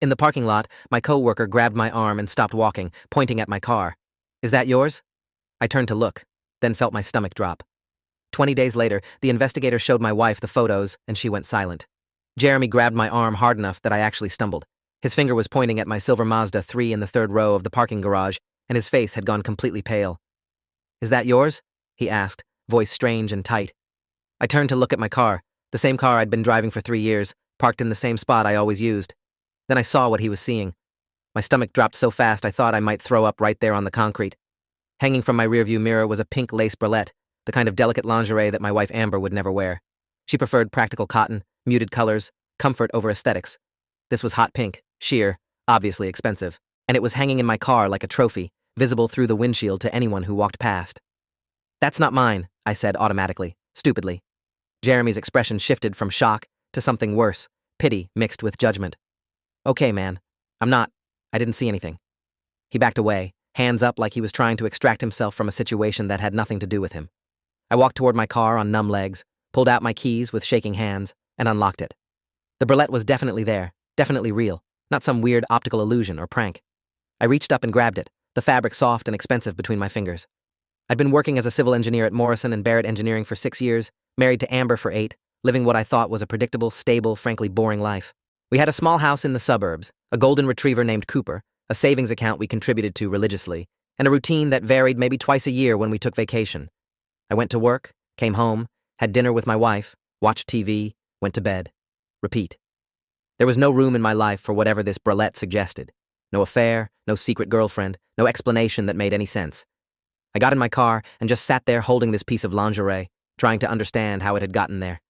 In the parking lot, my coworker grabbed my arm and stopped walking, pointing at my car. "Is that yours?" I turned to look, then felt my stomach drop. 20 days later, the investigator showed my wife the photos, and she went silent. Jeremy grabbed my arm hard enough that I actually stumbled. His finger was pointing at my silver Mazda 3 in the third row of the parking garage, and his face had gone completely pale. "Is that yours?" he asked, voice strange and tight. I turned to look at my car, the same car I'd been driving for 3 years, parked in the same spot I always used. Then I saw what he was seeing. My stomach dropped so fast I thought I might throw up right there on the concrete. Hanging from my rearview mirror was a pink lace bralette, the kind of delicate lingerie that my wife Amber would never wear. She preferred practical cotton, muted colors, comfort over aesthetics. This was hot pink, sheer, obviously expensive, and it was hanging in my car like a trophy, visible through the windshield to anyone who walked past. "That's not mine," I said automatically, stupidly. Jeremy's expression shifted from shock to something worse, pity mixed with judgment. "Okay, man. I didn't see anything." He backed away, hands up like he was trying to extract himself from a situation that had nothing to do with him. I walked toward my car on numb legs, pulled out my keys with shaking hands, and unlocked it. The bralette was definitely there, definitely real, not some weird optical illusion or prank. I reached up and grabbed it, the fabric soft and expensive between my fingers. I'd been working as a civil engineer at Morrison and Barrett Engineering for 6 years, married to Amber for 8, living what I thought was a predictable, stable, frankly boring life. We had a small house in the suburbs, a golden retriever named Cooper, a savings account we contributed to religiously, and a routine that varied maybe twice a year when we took vacation. I went to work, came home, had dinner with my wife, watched TV, went to bed. Repeat. There was no room in my life for whatever this bralette suggested. No affair, no secret girlfriend, no explanation that made any sense. I got in my car and just sat there holding this piece of lingerie, trying to understand how it had gotten there.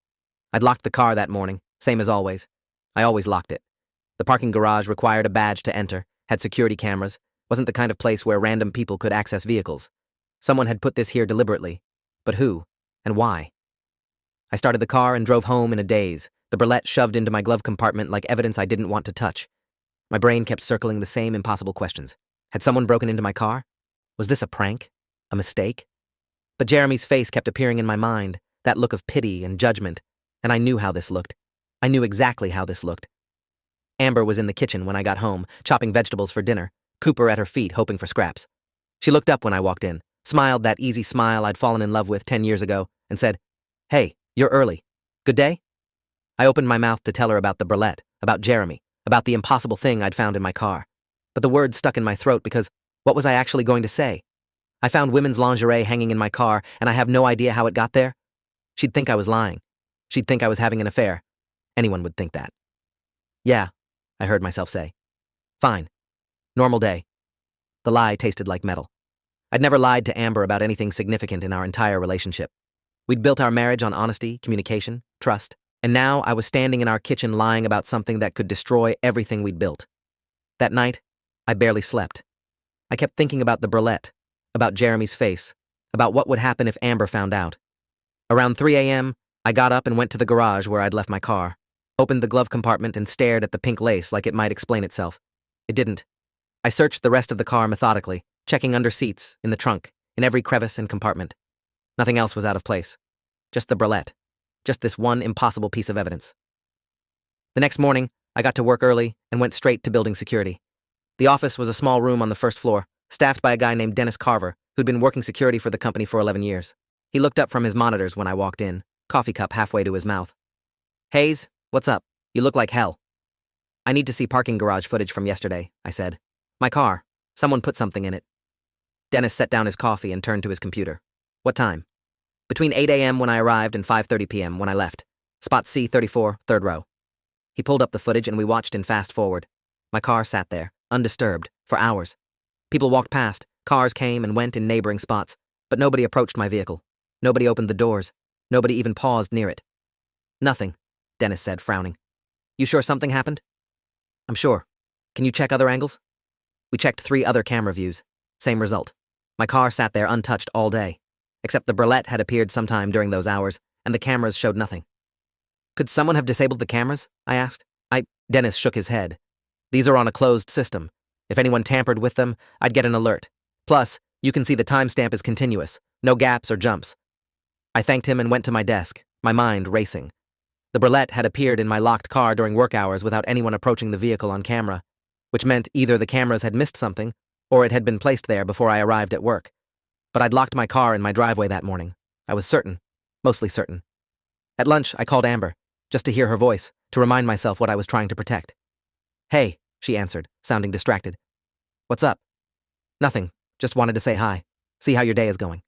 I'd locked the car that morning, same as always. I always locked it. The parking garage required a badge to enter, had security cameras, wasn't the kind of place where random people could access vehicles. Someone had put this here deliberately. But who? And why? I started the car and drove home in a daze, the bralette shoved into my glove compartment like evidence I didn't want to touch. My brain kept circling the same impossible questions. Had someone broken into my car? Was this a prank? A mistake? But Jeremy's face kept appearing in my mind, that look of pity and judgment, and I knew how this looked. I knew exactly how this looked. Amber was in the kitchen when I got home, chopping vegetables for dinner, Cooper at her feet hoping for scraps. She looked up when I walked in, smiled that easy smile I'd fallen in love with 10 years ago, and said, "Hey, you're early. Good day?" I opened my mouth to tell her about the bralette, about Jeremy, about the impossible thing I'd found in my car. But the words stuck in my throat because what was I actually going to say? I found women's lingerie hanging in my car, and I have no idea how it got there. She'd think I was lying. She'd think I was having an affair. Anyone would think that. "Yeah," I heard myself say. "Fine. Normal day." The lie tasted like metal. I'd never lied to Amber about anything significant in our entire relationship. We'd built our marriage on honesty, communication, trust, and now I was standing in our kitchen lying about something that could destroy everything we'd built. That night, I barely slept. I kept thinking about the bralette, about Jeremy's face, about what would happen if Amber found out. Around 3 a.m., I got up and went to the garage where I'd left my car, opened the glove compartment and stared at the pink lace like it might explain itself. It didn't. I searched the rest of the car methodically, checking under seats, in the trunk, in every crevice and compartment. Nothing else was out of place. Just the bralette. Just this one impossible piece of evidence. The next morning, I got to work early and went straight to building security. The office was a small room on the first floor, staffed by a guy named Dennis Carver, who'd been working security for the company for 11 years. He looked up from his monitors when I walked in, coffee cup halfway to his mouth. "Hayes, what's up? You look like hell." "I need to see parking garage footage from yesterday," I said. "My car. Someone put something in it." Dennis set down his coffee and turned to his computer. "What time?" "Between 8 a.m. when I arrived and 5:30 p.m. when I left. Spot C34, third row." He pulled up the footage and we watched in fast forward. My car sat there, undisturbed, for hours. People walked past, cars came and went in neighboring spots, but nobody approached my vehicle. Nobody opened the doors. Nobody even paused near it. "Nothing," Dennis said, frowning. "You sure something happened?" "I'm sure. Can you check other angles?" We checked 3 other camera views. Same result. My car sat there untouched all day, except the bralette had appeared sometime during those hours, and the cameras showed nothing. "Could someone have disabled the cameras?" I asked. Dennis shook his head. "These are on a closed system. If anyone tampered with them, I'd get an alert. Plus, you can see the timestamp is continuous, no gaps or jumps." I thanked him and went to my desk, my mind racing. The brulette had appeared in my locked car during work hours without anyone approaching the vehicle on camera, which meant either the cameras had missed something or it had been placed there before I arrived at work. But I'd locked my car in my driveway that morning. I was certain, mostly certain. At lunch, I called Amber, just to hear her voice, to remind myself what I was trying to protect. "Hey," she answered, sounding distracted. "What's up?" "Nothing. Just wanted to say hi. See how your day is going."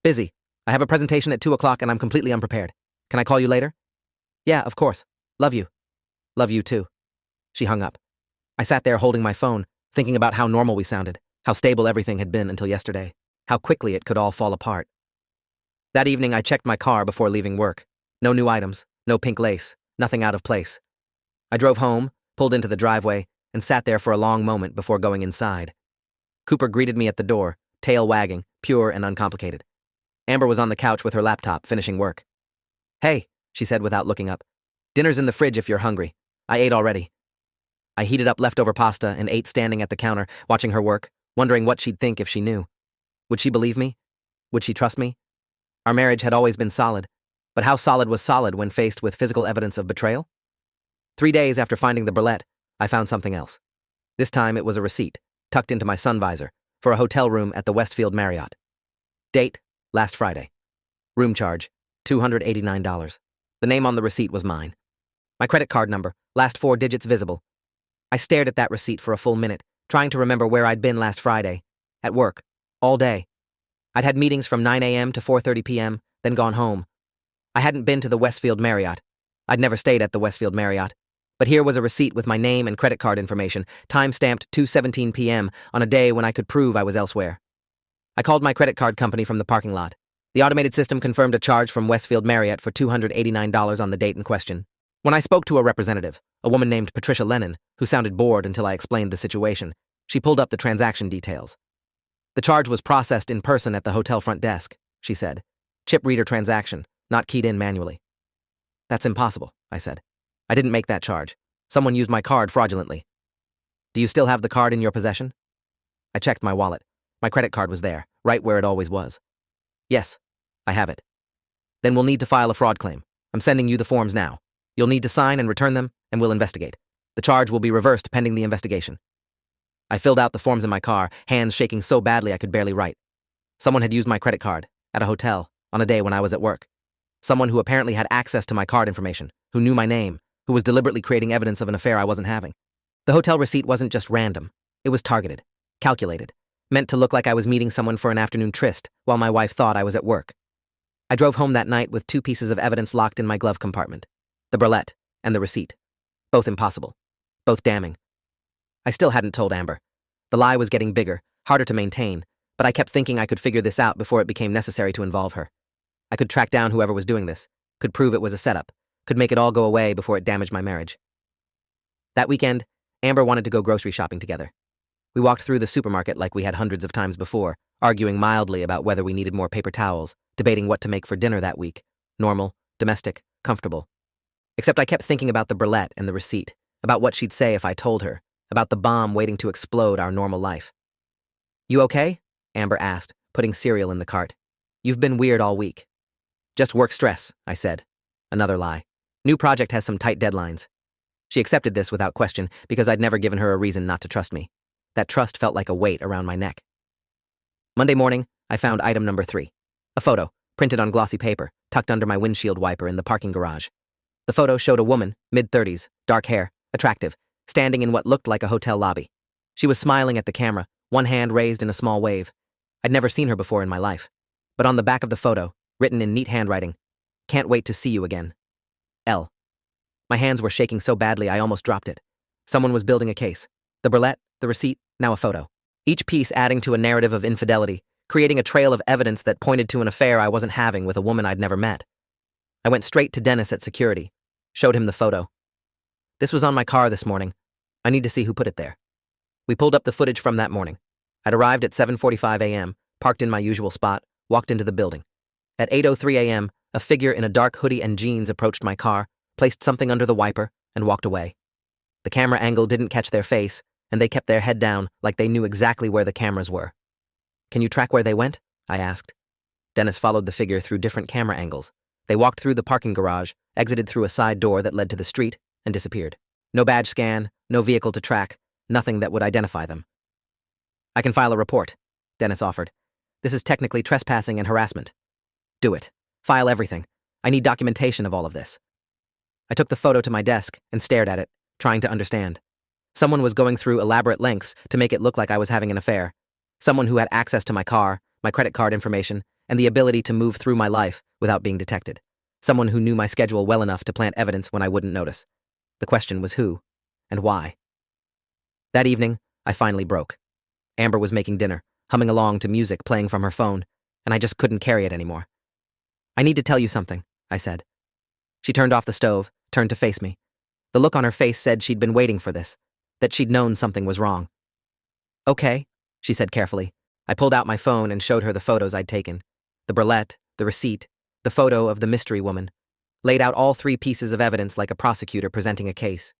"Busy. I have a presentation at 2 o'clock and I'm completely unprepared. Can I call you later?" "Yeah, of course. Love you." "Love you too." She hung up. I sat there holding my phone, thinking about how normal we sounded, how stable everything had been until yesterday, how quickly it could all fall apart. That evening, I checked my car before leaving work. No new items, no pink lace, nothing out of place. I drove home, pulled into the driveway, and sat there for a long moment before going inside. Cooper greeted me at the door, tail wagging, pure and uncomplicated. Amber was on the couch with her laptop, finishing work. "Hey," she said without looking up. "Dinner's in the fridge if you're hungry. I ate already." I heated up leftover pasta and ate standing at the counter, watching her work, wondering what she'd think if she knew. Would she believe me? Would she trust me? Our marriage had always been solid, but how solid was solid when faced with physical evidence of betrayal? 3 days after finding the brulette, I found something else. This time it was a receipt, tucked into my sun visor, for a hotel room at the Westfield Marriott. Date, last Friday. Room charge, $289. The name on the receipt was mine. My credit card number, last 4 digits visible. I stared at that receipt for a full minute, trying to remember where I'd been last Friday. At work. All day. I'd had meetings from 9 a.m. to 4:30 p.m., then gone home. I hadn't been to the Westfield Marriott. I'd never stayed at the Westfield Marriott. But here was a receipt with my name and credit card information, time-stamped 2:17 p.m. on a day when I could prove I was elsewhere. I called my credit card company from the parking lot. The automated system confirmed a charge from Westfield Marriott for $289 on the date in question. When I spoke to a representative, a woman named Patricia Lennon, who sounded bored until I explained the situation, she pulled up the transaction details. "The charge was processed in person at the hotel front desk," she said. "Chip reader transaction, not keyed in manually." "That's impossible," I said. "I didn't make that charge. Someone used my card fraudulently." "Do you still have the card in your possession?" I checked my wallet. My credit card was there, right where it always was. "Yes, I have it." "Then we'll need to file a fraud claim. I'm sending you the forms now. You'll need to sign and return them, and we'll investigate. The charge will be reversed pending the investigation." I filled out the forms in my car, hands shaking so badly I could barely write. Someone had used my credit card, at a hotel, on a day when I was at work. Someone who apparently had access to my card information, who knew my name, who was deliberately creating evidence of an affair I wasn't having. The hotel receipt wasn't just random. It was targeted, calculated, meant to look like I was meeting someone for an afternoon tryst while my wife thought I was at work. I drove home that night with 2 pieces of evidence locked in my glove compartment. The brulette and the receipt. Both impossible. Both damning. I still hadn't told Amber. The lie was getting bigger, harder to maintain, but I kept thinking I could figure this out before it became necessary to involve her. I could track down whoever was doing this, could prove it was a setup, could make it all go away before it damaged my marriage. That weekend, Amber wanted to go grocery shopping together. We walked through the supermarket like we had hundreds of times before, arguing mildly about whether we needed more paper towels, debating what to make for dinner that week. Normal, domestic, comfortable. Except I kept thinking about the brulette and the receipt, about what she'd say if I told her, about the bomb waiting to explode our normal life. "You okay?" Amber asked, putting cereal in the cart. "You've been weird all week." "Just work stress," I said. Another lie. New project has some tight deadlines. She accepted this without question because I'd never given her a reason not to trust me. That trust felt like a weight around my neck. Monday morning, I found item number 3. A photo, printed on glossy paper, tucked under my windshield wiper in the parking garage. The photo showed a woman, mid-30s, dark hair, attractive, standing in what looked like a hotel lobby. She was smiling at the camera, one hand raised in a small wave. I'd never seen her before in my life. But on the back of the photo, written in neat handwriting, "Can't wait to see you again. L." My hands were shaking so badly I almost dropped it. Someone was building a case. The brulette, the receipt, now a photo. Each piece adding to a narrative of infidelity, creating a trail of evidence that pointed to an affair I wasn't having with a woman I'd never met. I went straight to Dennis at security, showed him the photo. "This was on my car this morning. I need to see who put it there." We pulled up the footage from that morning. I'd arrived at 7:45 a.m., parked in my usual spot, walked into the building. At 8:03 a.m., a figure in a dark hoodie and jeans approached my car, placed something under the wiper, and walked away. The camera angle didn't catch their face, and they kept their head down like they knew exactly where the cameras were. "Can you track where they went?" I asked. Dennis followed the figure through different camera angles. They walked through the parking garage, exited through a side door that led to the street, and disappeared. No badge scan, no vehicle to track, nothing that would identify them. I can file a report, Dennis offered. This is technically trespassing and harassment. Do it. File everything. I need documentation of all of this. I took the photo to my desk and stared at it, trying to understand. Someone was going through elaborate lengths to make it look like I was having an affair. Someone who had access to my car, my credit card information, and the ability to move through my life without being detected. Someone who knew my schedule well enough to plant evidence when I wouldn't notice. The question was who and why. That evening, I finally broke. Amber was making dinner, humming along to music playing from her phone, and I just couldn't carry it anymore. I need to tell you something, I said. She turned off the stove, turned to face me. The look on her face said she'd been waiting for this, that she'd known something was wrong. Okay, she said carefully. I pulled out my phone and showed her the photos I'd taken. The bralette, the receipt, the photo of the mystery woman. Laid out all 3 pieces of evidence like a prosecutor presenting a case.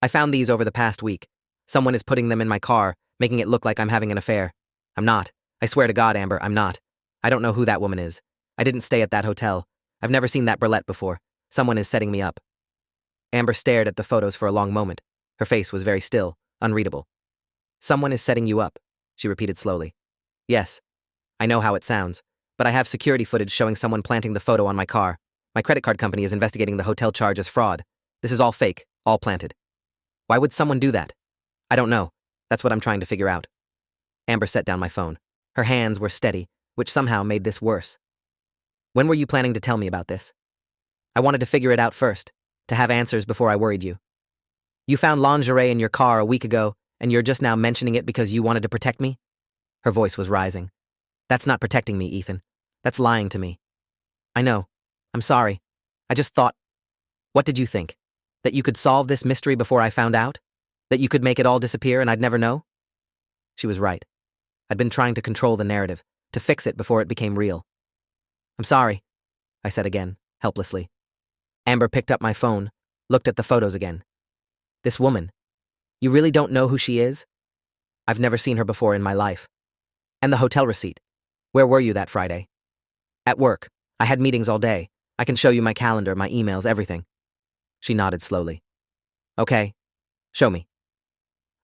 I found these over the past week. Someone is putting them in my car, making it look like I'm having an affair. I'm not. I swear to God, Amber, I'm not. I don't know who that woman is. I didn't stay at that hotel. I've never seen that bralette before. Someone is setting me up. Amber stared at the photos for a long moment. Her face was very still, unreadable. Someone is setting you up, she repeated slowly. Yes. I know how it sounds, but I have security footage showing someone planting the photo on my car. My credit card company is investigating the hotel charge as fraud. This is all fake, all planted. Why would someone do that? I don't know. That's what I'm trying to figure out. Amber set down my phone. Her hands were steady, which somehow made this worse. When were you planning to tell me about this? I wanted to figure it out first, to have answers before I worried you. You found lingerie in your car a week ago, and you're just now mentioning it because you wanted to protect me? Her voice was rising. That's not protecting me, Ethan. That's lying to me. I know. I'm sorry. I just thought... What did you think? That you could solve this mystery before I found out? That you could make it all disappear and I'd never know? She was right. I'd been trying to control the narrative, to fix it before it became real. I'm sorry, I said again, helplessly. Amber picked up my phone, looked at the photos again. This woman. You really don't know who she is? I've never seen her before in my life. And the hotel receipt. Where were you that Friday? At work. I had meetings all day. I can show you my calendar, my emails, everything. She nodded slowly. Okay. Show me.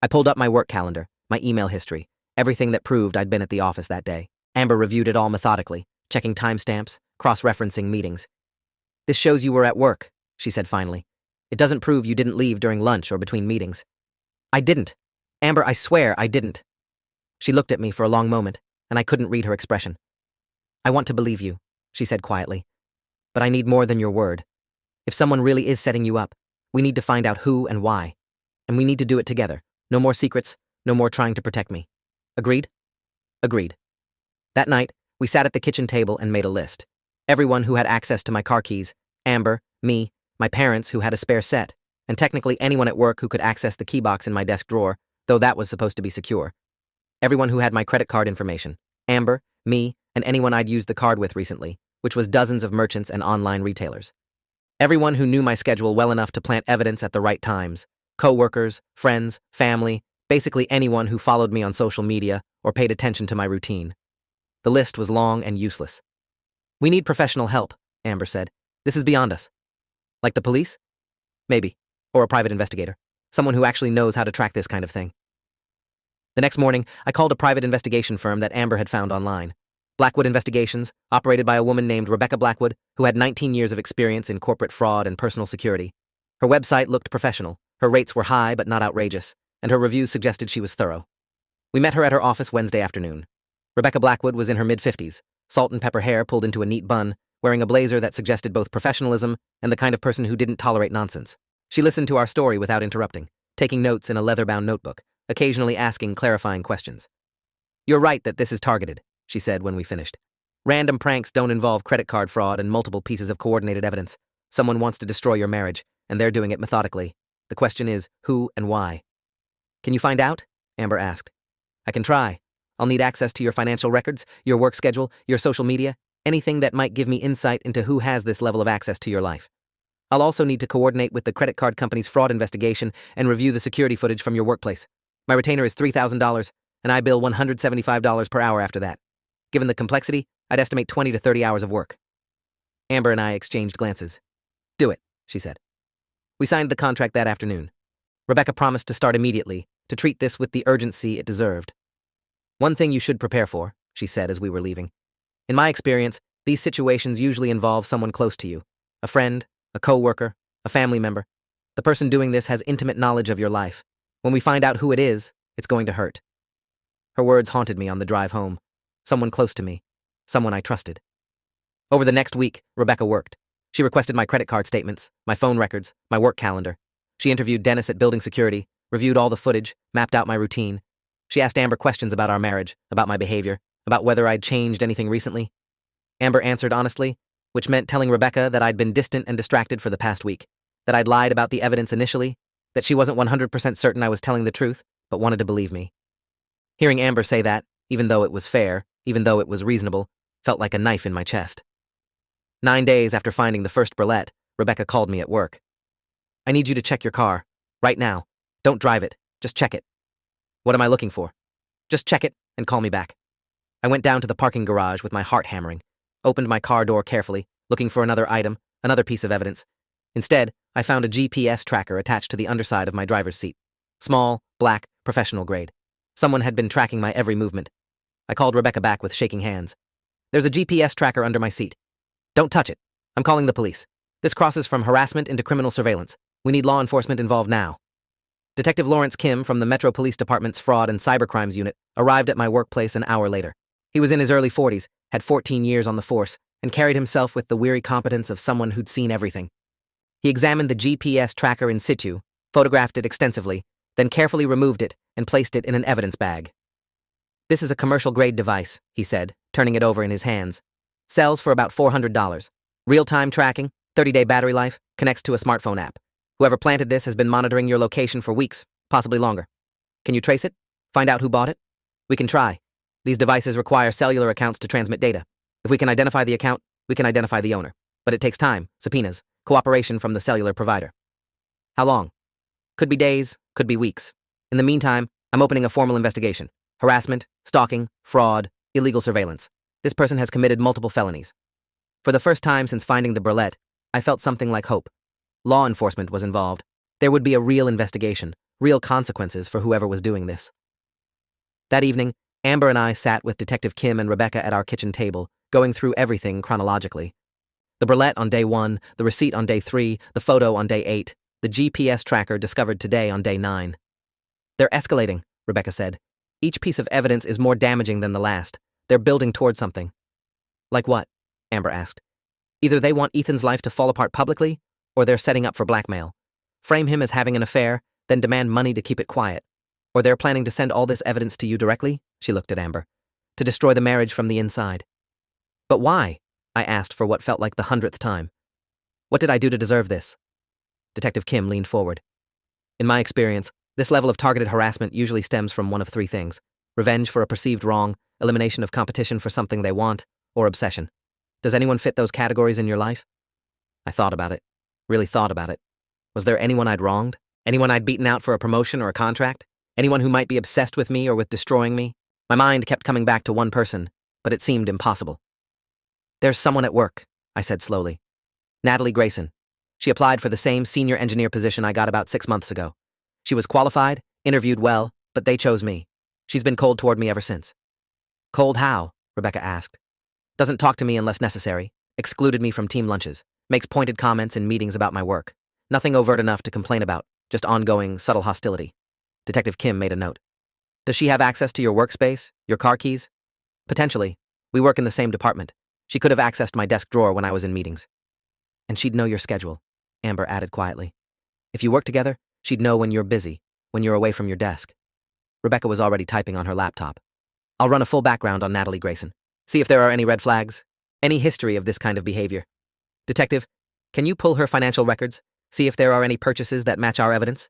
I pulled up my work calendar, my email history, everything that proved I'd been at the office that day. Amber reviewed it all methodically, checking timestamps, cross-referencing meetings. This shows you were at work, she said finally. It doesn't prove you didn't leave during lunch or between meetings. I didn't. Amber, I swear I didn't. She looked at me for a long moment, and I couldn't read her expression. I want to believe you, she said quietly. But I need more than your word. If someone really is setting you up, we need to find out who and why. And we need to do it together. No more secrets, no more trying to protect me. Agreed? Agreed. That night, we sat at the kitchen table and made a list. Everyone who had access to my car keys, Amber, me, my parents who had a spare set, and technically anyone at work who could access the key box in my desk drawer, though that was supposed to be secure. Everyone who had my credit card information, Amber, me, and anyone I'd used the card with recently, which was dozens of merchants and online retailers. Everyone who knew my schedule well enough to plant evidence at the right times, coworkers, friends, family, basically anyone who followed me on social media or paid attention to my routine. The list was long and useless. We need professional help, Amber said. This is beyond us. Like the police? Maybe. Or a private investigator. Someone who actually knows how to track this kind of thing. The next morning, I called a private investigation firm that Amber had found online. Blackwood Investigations, operated by a woman named Rebecca Blackwood, who had 19 years of experience in corporate fraud and personal security. Her website looked professional, her rates were high but not outrageous, and her reviews suggested she was thorough. We met her at her office Wednesday afternoon. Rebecca Blackwood was in her mid-50s, salt and pepper hair pulled into a neat bun, wearing a blazer that suggested both professionalism and the kind of person who didn't tolerate nonsense. She listened to our story without interrupting, taking notes in a leather-bound notebook, occasionally asking clarifying questions. You're right that this is targeted, she said when we finished. Random pranks don't involve credit card fraud and multiple pieces of coordinated evidence. Someone wants to destroy your marriage, and they're doing it methodically. The question is, who and why? Can you find out? Amber asked. I can try. I'll need access to your financial records, your work schedule, your social media, anything that might give me insight into who has this level of access to your life. I'll also need to coordinate with the credit card company's fraud investigation and review the security footage from your workplace. My retainer is $3,000, and I bill $175 per hour after that. Given the complexity, I'd estimate 20 to 30 hours of work. Amber and I exchanged glances. Do it, she said. We signed the contract that afternoon. Rebecca promised to start immediately, to treat this with the urgency it deserved. One thing you should prepare for, she said as we were leaving. In my experience, these situations usually involve someone close to you. A friend, a coworker, a family member. The person doing this has intimate knowledge of your life. When we find out who it is, it's going to hurt. Her words haunted me on the drive home. Someone close to me. Someone I trusted. Over the next week, Rebecca worked. She requested my credit card statements, my phone records, my work calendar. She interviewed Dennis at building security, reviewed all the footage, mapped out my routine. She asked Amber questions about our marriage, about my behavior, about whether I'd changed anything recently. Amber answered honestly, which meant telling Rebecca that I'd been distant and distracted for the past week, that I'd lied about the evidence initially, that she wasn't 100% certain I was telling the truth, but wanted to believe me. Hearing Amber say that, even though it was fair, even though it was reasonable, felt like a knife in my chest. 9 days after finding the first brulette, Rebecca called me at work. I need you to check your car. Right now. Don't drive it. Just check it. What am I looking for? Just check it and call me back. I went down to the parking garage with my heart hammering, opened my car door carefully, looking for another item, another piece of evidence. Instead, I found a GPS tracker attached to the underside of my driver's seat. Small, black, professional grade. Someone had been tracking my every movement. I called Rebecca back with shaking hands. There's a GPS tracker under my seat. Don't touch it. I'm calling the police. This crosses from harassment into criminal surveillance. We need law enforcement involved now. Detective Lawrence Kim from the Metro Police Department's Fraud and Cybercrimes Unit arrived at my workplace an hour later. He was in his early 40s, had 14 years on the force, and carried himself with the weary competence of someone who'd seen everything. He examined the GPS tracker in situ, photographed it extensively, then carefully removed it and placed it in an evidence bag. This is a commercial-grade device, he said, turning it over in his hands. Sells for about $400. Real-time tracking, 30-day battery life, connects to a smartphone app. Whoever planted this has been monitoring your location for weeks, possibly longer. Can you trace it? Find out who bought it? We can try. These devices require cellular accounts to transmit data. If we can identify the account, we can identify the owner. But it takes time, subpoenas, cooperation from the cellular provider. How long? Could be days, could be weeks. In the meantime, I'm opening a formal investigation. Harassment, stalking, fraud, illegal surveillance. This person has committed multiple felonies. For the first time since finding the brulette, I felt something like hope. Law enforcement was involved. There would be a real investigation, real consequences for whoever was doing this. That evening, Amber and I sat with Detective Kim and Rebecca at our kitchen table, going through everything chronologically. The brulette on day 1, the receipt on day 3, the photo on day 8, the GPS tracker discovered today on day 9. They're escalating, Rebecca said. Each piece of evidence is more damaging than the last. They're building toward something. Like what? Amber asked. Either they want Ethan's life to fall apart publicly, or they're setting up for blackmail. Frame him as having an affair, then demand money to keep it quiet. Or they're planning to send all this evidence to you directly, she looked at Amber, to destroy the marriage from the inside. But why? I asked for what felt like the 100th time. What did I do to deserve this? Detective Kim leaned forward. In my experience, this level of targeted harassment usually stems from one of 3 things: revenge for a perceived wrong, elimination of competition for something they want, or obsession. Does anyone fit those categories in your life? I thought about it. Really thought about it. Was there anyone I'd wronged? Anyone I'd beaten out for a promotion or a contract? Anyone who might be obsessed with me or with destroying me? My mind kept coming back to one person, but it seemed impossible. There's someone at work, I said slowly. Natalie Grayson. She applied for the same senior engineer position I got about 6 months ago. She was qualified, interviewed well, but they chose me. She's been cold toward me ever since. Cold how? Rebecca asked. Doesn't talk to me unless necessary, excluded me from team lunches, makes pointed comments in meetings about my work. Nothing overt enough to complain about, just ongoing, subtle hostility. Detective Kim made a note. Does she have access to your workspace, your car keys? Potentially. We work in the same department. She could have accessed my desk drawer when I was in meetings. And she'd know your schedule, Amber added quietly. If you work together, she'd know when you're busy, when you're away from your desk. Rebecca was already typing on her laptop. I'll run a full background on Natalie Grayson. See if there are any red flags, any history of this kind of behavior. Detective, can you pull her financial records? See if there are any purchases that match our evidence?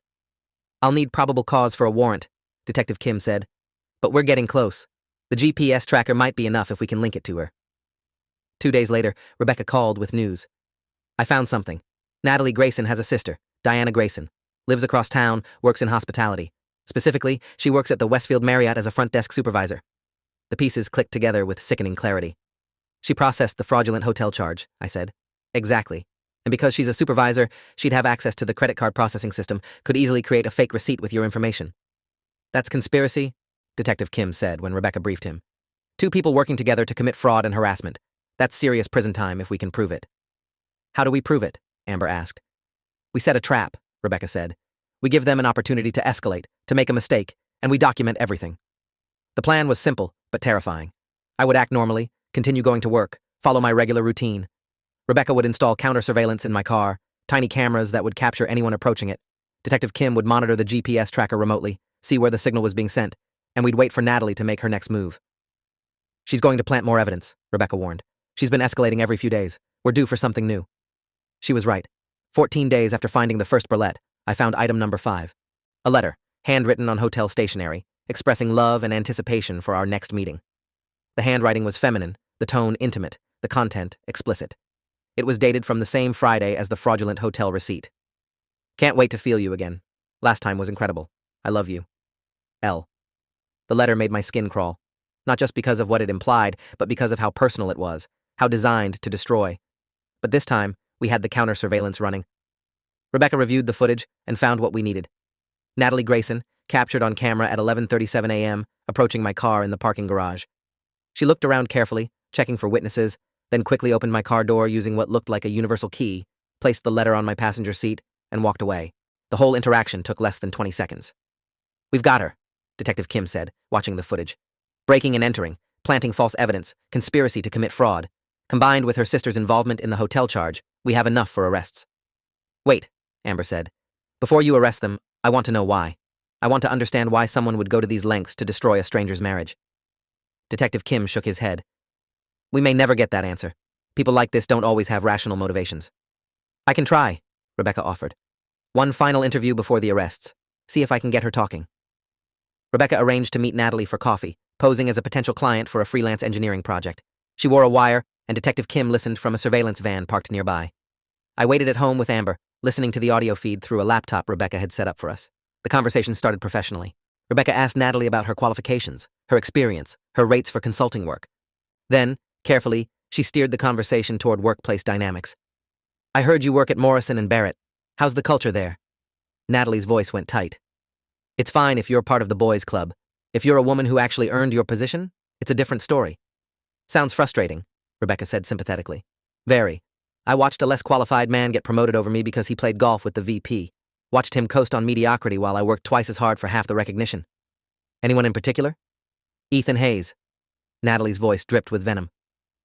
I'll need probable cause for a warrant, Detective Kim said. But we're getting close. The GPS tracker might be enough if we can link it to her. 2 days later, Rebecca called with news. I found something. Natalie Grayson has a sister, Diana Grayson. Lives across town, works in hospitality. Specifically, she works at the Westfield Marriott as a front desk supervisor. The pieces clicked together with sickening clarity. She processed the fraudulent hotel charge, I said. Exactly. And because she's a supervisor, she'd have access to the credit card processing system, could easily create a fake receipt with your information. That's conspiracy, Detective Kim said when Rebecca briefed him. Two people working together to commit fraud and harassment. That's serious prison time if we can prove it. How do we prove it? Amber asked. We set a trap, Rebecca said. We give them an opportunity to escalate, to make a mistake, and we document everything. The plan was simple, but terrifying. I would act normally, continue going to work, follow my regular routine. Rebecca would install counter-surveillance in my car, tiny cameras that would capture anyone approaching it. Detective Kim would monitor the GPS tracker remotely, see where the signal was being sent, and we'd wait for Natalie to make her next move. She's going to plant more evidence, Rebecca warned. She's been escalating every few days. We're due for something new. She was right. 14 days after finding the first brulette, I found item number 5. A letter, handwritten on hotel stationery, expressing love and anticipation for our next meeting. The handwriting was feminine, the tone intimate, the content explicit. It was dated from the same Friday as the fraudulent hotel receipt. Can't wait to feel you again. Last time was incredible. I love you. L. The letter made my skin crawl. Not just because of what it implied, but because of how personal it was, how designed to destroy. But this time, we had the counter-surveillance running. Rebecca reviewed the footage and found what we needed. Natalie Grayson, captured on camera at 11:37 a.m., approaching my car in the parking garage. She looked around carefully, checking for witnesses, then quickly opened my car door using what looked like a universal key, placed the letter on my passenger seat, and walked away. The whole interaction took less than 20 seconds. We've got her, Detective Kim said, watching the footage. Breaking and entering, planting false evidence, conspiracy to commit fraud. Combined with her sister's involvement in the hotel charge, we have enough for arrests. Wait, Amber said. Before you arrest them, I want to know why. I want to understand why someone would go to these lengths to destroy a stranger's marriage. Detective Kim shook his head. We may never get that answer. People like this don't always have rational motivations. I can try, Rebecca offered. One final interview before the arrests. See if I can get her talking. Rebecca arranged to meet Natalie for coffee, posing as a potential client for a freelance engineering project. She wore a wire, and Detective Kim listened from a surveillance van parked nearby. I waited at home with Amber, listening to the audio feed through a laptop Rebecca had set up for us. The conversation started professionally. Rebecca asked Natalie about her qualifications, her experience, her rates for consulting work. Then, carefully, she steered the conversation toward workplace dynamics. I heard you work at Morrison and Barrett. How's the culture there? Natalie's voice went tight. It's fine if you're part of the boys' club. If you're a woman who actually earned your position, it's a different story. Sounds frustrating, Rebecca said sympathetically. Very. I watched a less qualified man get promoted over me because he played golf with the VP. Watched him coast on mediocrity while I worked twice as hard for half the recognition. Anyone in particular? Ethan Hayes. Natalie's voice dripped with venom.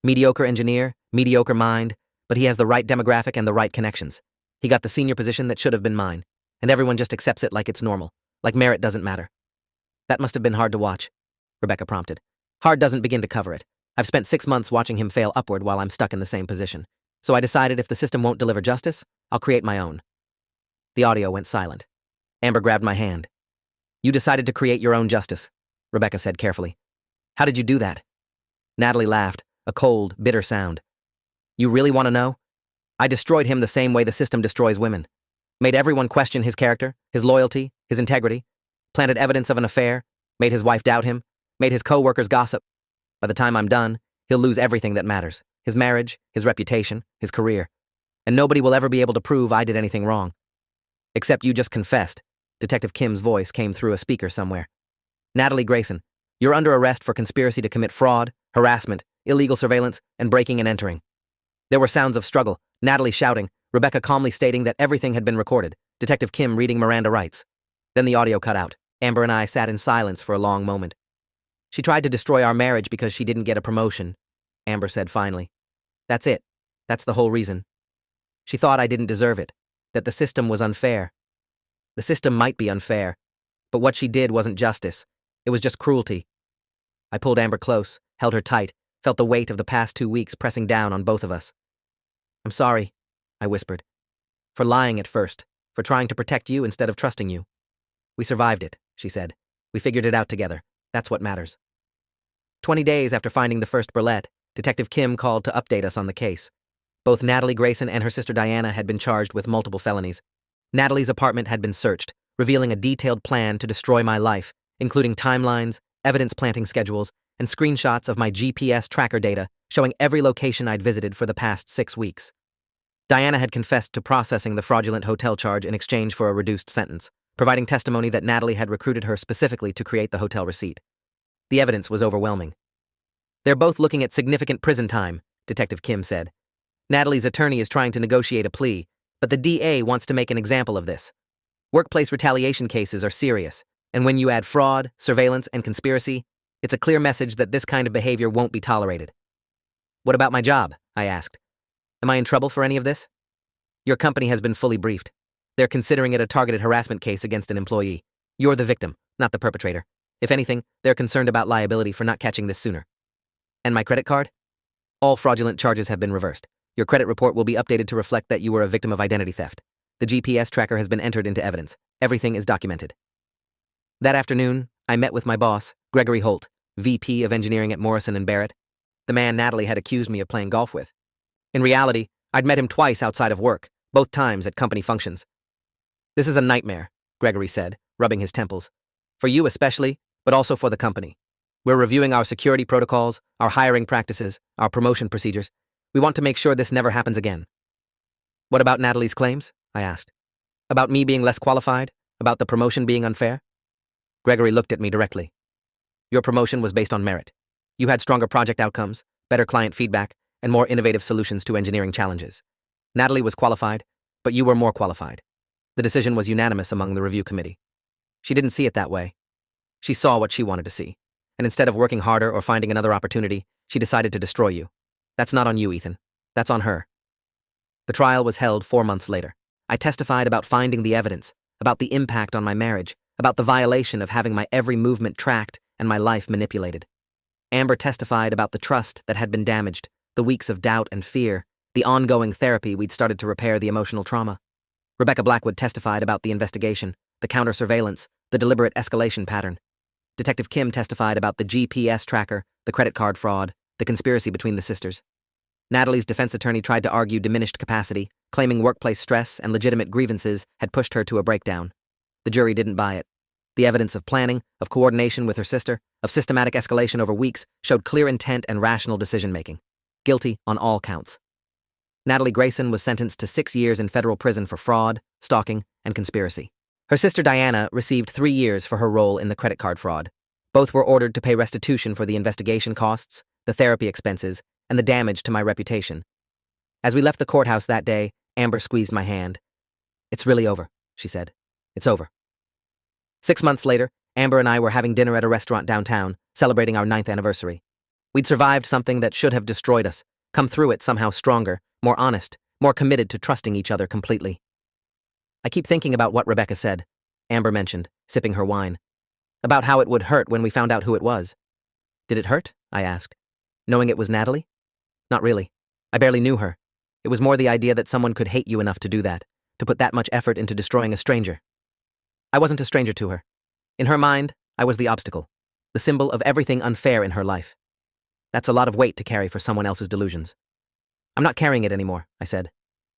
Mediocre engineer, mediocre mind, but he has the right demographic and the right connections. He got the senior position that should have been mine, and everyone just accepts it like it's normal, like merit doesn't matter. That must have been hard to watch, Rebecca prompted. Hard doesn't begin to cover it. I've spent 6 months watching him fail upward while I'm stuck in the same position. So I decided if the system won't deliver justice, I'll create my own. The audio went silent. Amber grabbed my hand. You decided to create your own justice, Rebecca said carefully. How did you do that? Natalie laughed, a cold, bitter sound. You really want to know? I destroyed him the same way the system destroys women. Made everyone question his character, his loyalty, his integrity. Planted evidence of an affair. Made his wife doubt him. Made his coworkers gossip. By the time I'm done, he'll lose everything that matters. His marriage, his reputation, his career. And nobody will ever be able to prove I did anything wrong. Except you just confessed. Detective Kim's voice came through a speaker somewhere. Natalie Grayson, you're under arrest for conspiracy to commit fraud, harassment, illegal surveillance, and breaking and entering. There were sounds of struggle, Natalie shouting, Rebecca calmly stating that everything had been recorded, Detective Kim reading Miranda rights. Then the audio cut out. Amber and I sat in silence for a long moment. She tried to destroy our marriage because she didn't get a promotion, Amber said finally. That's it. That's the whole reason. She thought I didn't deserve it, that the system was unfair. The system might be unfair, but what she did wasn't justice. It was just cruelty. I pulled Amber close, held her tight, felt the weight of the past 2 weeks pressing down on both of us. I'm sorry, I whispered. For lying at first, for trying to protect you instead of trusting you. We survived it, she said. We figured it out together. That's what matters. 20 days after finding the first brulette, Detective Kim called to update us on the case. Both Natalie Grayson and her sister Diana had been charged with multiple felonies. Natalie's apartment had been searched, revealing a detailed plan to destroy my life, including timelines, evidence-planting schedules, and screenshots of my GPS tracker data showing every location I'd visited for the past 6 weeks. Diana had confessed to processing the fraudulent hotel charge in exchange for a reduced sentence, providing testimony that Natalie had recruited her specifically to create the hotel receipt. The evidence was overwhelming. "They're both looking at significant prison time," Detective Kim said. "Natalie's attorney is trying to negotiate a plea, but the DA wants to make an example of this. Workplace retaliation cases are serious, and when you add fraud, surveillance, and conspiracy, it's a clear message that this kind of behavior won't be tolerated." "What about my job?" I asked. "Am I in trouble for any of this?" "Your company has been fully briefed. They're considering it a targeted harassment case against an employee. You're the victim, not the perpetrator. If anything, they're concerned about liability for not catching this sooner." "And my credit card?" "All fraudulent charges have been reversed. Your credit report will be updated to reflect that you were a victim of identity theft. The GPS tracker has been entered into evidence. Everything is documented." That afternoon, I met with my boss, Gregory Holt, VP of Engineering at Morrison & Barrett, the man Natalie had accused me of playing golf with. In reality, I'd met him twice outside of work, both times at company functions. "This is a nightmare," Gregory said, rubbing his temples. "For you especially, but also for the company. We're reviewing our security protocols, our hiring practices, our promotion procedures. We want to make sure this never happens again." "What about Natalie's claims?" I asked. "About me being less qualified? About the promotion being unfair?" Gregory looked at me directly. "Your promotion was based on merit. You had stronger project outcomes, better client feedback, and more innovative solutions to engineering challenges. Natalie was qualified, but you were more qualified. The decision was unanimous among the review committee. She didn't see it that way. She saw what she wanted to see, and instead of working harder or finding another opportunity, she decided to destroy you. That's not on you, Ethan. That's on her." The trial was held 4 months later. I testified about finding the evidence, about the impact on my marriage, about the violation of having my every movement tracked and my life manipulated. Amber testified about the trust that had been damaged, the weeks of doubt and fear, the ongoing therapy we'd started to repair the emotional trauma. Rebecca Blackwood testified about the investigation, the counter-surveillance, the deliberate escalation pattern. Detective Kim testified about the GPS tracker, the credit card fraud, the conspiracy between the sisters. Natalie's defense attorney tried to argue diminished capacity, claiming workplace stress and legitimate grievances had pushed her to a breakdown. The jury didn't buy it. The evidence of planning, of coordination with her sister, of systematic escalation over weeks showed clear intent and rational decision-making. Guilty on all counts. Natalie Grayson was sentenced to 6 years in federal prison for fraud, stalking, and conspiracy. Her sister Diana received 3 years for her role in the credit card fraud. Both were ordered to pay restitution for the investigation costs, the therapy expenses, and the damage to my reputation. As we left the courthouse that day, Amber squeezed my hand. "It's really over," she said. "It's over." 6 months later, Amber and I were having dinner at a restaurant downtown, celebrating our 9th anniversary. We'd survived something that should have destroyed us, come through it somehow stronger, more honest, more committed to trusting each other completely. "I keep thinking about what Rebecca said," Amber mentioned, sipping her wine. "About how it would hurt when we found out who it was." "Did it hurt?" I asked. "Knowing it was Natalie?" "Not really. I barely knew her. It was more the idea that someone could hate you enough to do that, to put that much effort into destroying a stranger. I wasn't a stranger to her. In her mind, I was the obstacle, the symbol of everything unfair in her life. That's a lot of weight to carry for someone else's delusions." "I'm not carrying it anymore," I said.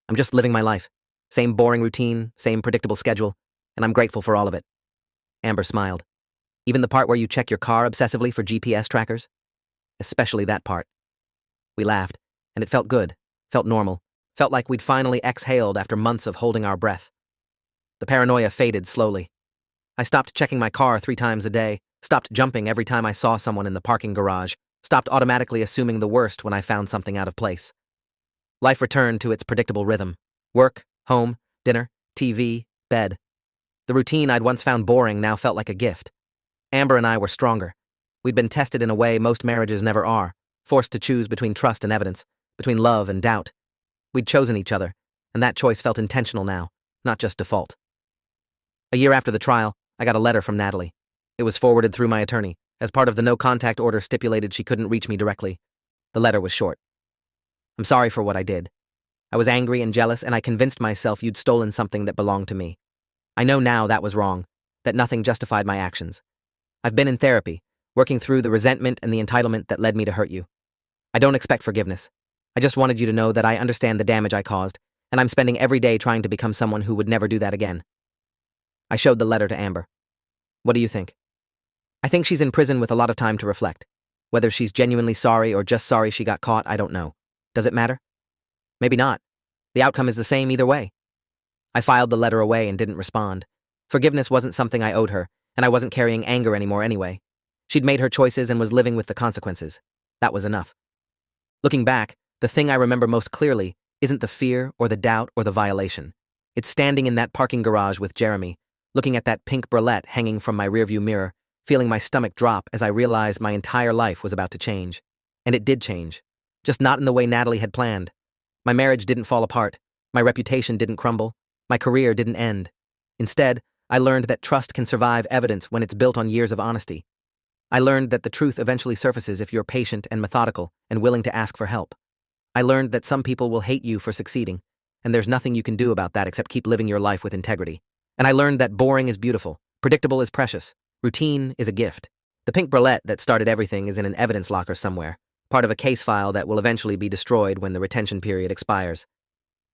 "I'm just living my life. Same boring routine, same predictable schedule, and I'm grateful for all of it." Amber smiled. "Even the part where you check your car obsessively for GPS trackers?" "Especially that part." We laughed, and it felt good, felt normal, felt like we'd finally exhaled after months of holding our breath. The paranoia faded slowly. I stopped checking my car 3 times a day, stopped jumping every time I saw someone in the parking garage, stopped automatically assuming the worst when I found something out of place. Life returned to its predictable rhythm. Work, home, dinner, TV, bed. The routine I'd once found boring now felt like a gift. Amber and I were stronger. We'd been tested in a way most marriages never are, forced to choose between trust and evidence, between love and doubt. We'd chosen each other, and that choice felt intentional now, not just default. A year after the trial, I got a letter from Natalie. It was forwarded through my attorney, as part of the no-contact order stipulated she couldn't reach me directly. The letter was short. "I'm sorry for what I did. I was angry and jealous, and I convinced myself you'd stolen something that belonged to me. I know now that was wrong, that nothing justified my actions. I've been in therapy, working through the resentment and the entitlement that led me to hurt you. I don't expect forgiveness. I just wanted you to know that I understand the damage I caused, and I'm spending every day trying to become someone who would never do that again." I showed the letter to Amber. "What do you think?" "I think she's in prison with a lot of time to reflect. Whether she's genuinely sorry or just sorry she got caught, I don't know. Does it matter?" "Maybe not. The outcome is the same either way. I filed the letter away and didn't respond. Forgiveness wasn't something I owed her, and I wasn't carrying anger anymore anyway. She'd made her choices and was living with the consequences. That was enough. Looking back, the thing I remember most clearly isn't the fear or the doubt or the violation. It's standing in that parking garage with Jeremy, looking at that pink bralette hanging from my rearview mirror, feeling my stomach drop as I realized my entire life was about to change. And it did change. Just not in the way Natalie had planned. My marriage didn't fall apart. My reputation didn't crumble. My career didn't end. Instead, I learned that trust can survive evidence when it's built on years of honesty. I learned that the truth eventually surfaces if you're patient and methodical and willing to ask for help. I learned that some people will hate you for succeeding, and there's nothing you can do about that except keep living your life with integrity. And I learned that boring is beautiful, predictable is precious, routine is a gift. The pink bralette that started everything is in an evidence locker somewhere, part of a case file that will eventually be destroyed when the retention period expires.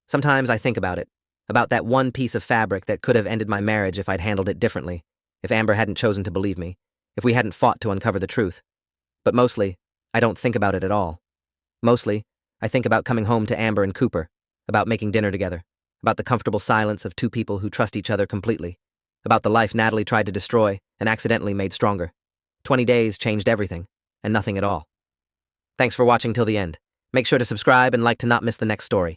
Sometimes I think about it, about that one piece of fabric that could have ended my marriage if I'd handled it differently, if Amber hadn't chosen to believe me, if we hadn't fought to uncover the truth. But mostly, I don't think about it at all. Mostly, I think about coming home to Amber and Cooper, about making dinner together, about the comfortable silence of two people who trust each other completely, about the life Natalie tried to destroy and accidentally made stronger. 20 days changed everything, and nothing at all. Thanks for watching till the end. Make sure to subscribe and like to not miss the next story.